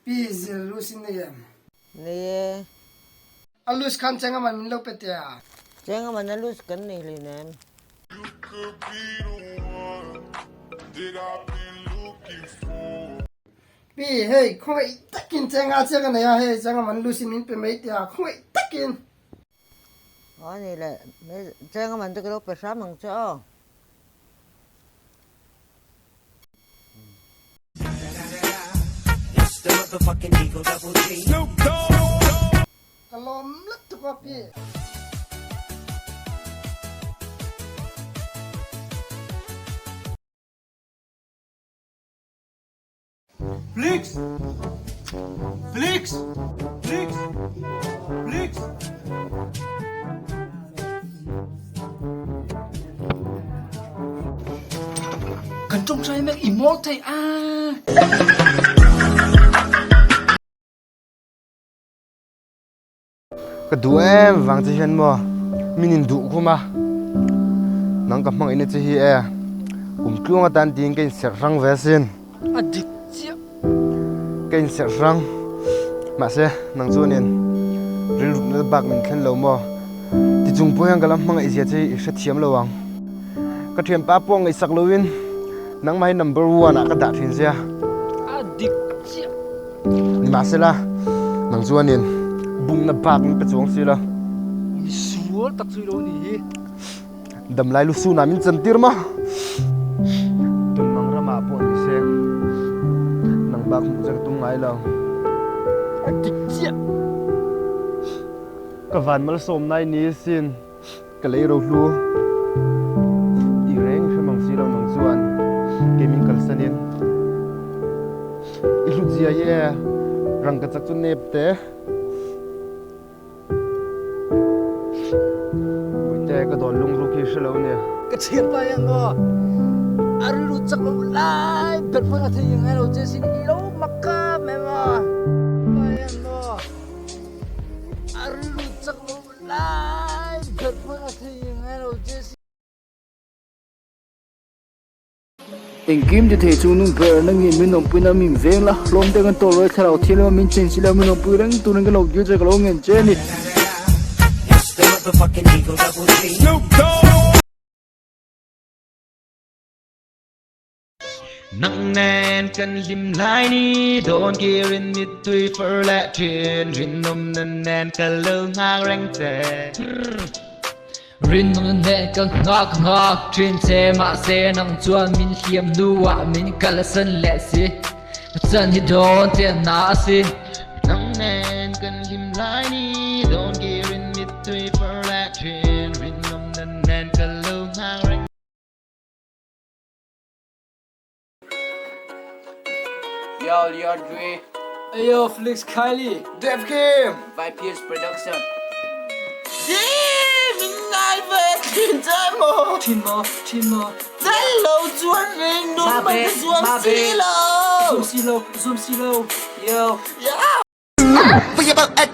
Pizil lusin na yan. Nè, Alus kan changa man min lo petia. chẳng mà nó lose cái này liền em. Pi hey khoi takin changa changa na ya hey changa man lusin min pe mai tia khoi takin. Đó này là chẳng mà cái lúc phải sáng mừng cho. Kalom lat tu ko pi. Flix! Flix! Flix! Flix! Cần trông trai make emote à. Cái đuôi em vàng chỉ hiện mà mình đủ không mà nắng gặp mang ini chỉ hè kêu mà tan tiếng cái sẹt răng về xin Adik siap. cái sẹt răng mà sẽ nắng chuan nên rừng rụt nó bạc mình khen lâu mà thì chúng bôi hàng cái lắm mang ai chỉ sẽ thiam lâu ang cái thiam pa pong ai sắc lâu in nắng mai number one à cái đạt hình xe Adik siap. mà sẽ là nắng chuan nên bung na bạc mình bị chuang xí là Suol tak suy đâu nỉ. đầm lại lúc su mình chân tir mà tuần mang ra mà bọn đi xem nắng bạc một giấc tung ngay lòng Adik siap. cái ván mà sôm này ní xin cái lấy rau lu đi rèn phải mang xí đâu mang chuan cái mình cần sân in ít lúc gì ấy răng cái chắc chun nếp té cái đòn lung ru kia sẽ lâu nè Cái chuyện bay anh ngô. Aru chắc lâu lại. Bật phơi cái gì ngay đâu chứ xin đi đâu mặc cả mẹ mà. Bay anh ngô. Aru chắc lâu lại. Bật phơi cái gì ngay đâu chứ xin. Tình kim thì thể chú nung bờ nâng nhìn mình nông pin mình veng là lom đen cái tổ rồi theo đầu thiên là mình chỉnh chỉ là mình nông pin đang tu nên cái lồng dưới cái lồng ngền trên đi. Nặng nàn cần lim lại ni đồn kia rin mít tùy phở lẹ truyền rin nôm nàn nàn cần lâu ngang răng tè rin nôm nàn cần ngọc truyền xe mà xe nằm chuan min hiểm nuwa min cala sân lẹ xí chân hi đồn tiền na xí nặng nàn cần lim lại ni đồn kia rin mít tùy phở lẹ truyền rin nôm nàn nàn cần lâu ngang răng. Yo, Leon Dre, Ayo Flix Kylie. Dev Kim Vipeers Production. Team mo. Zoom silo. Yo. bây giờ bạn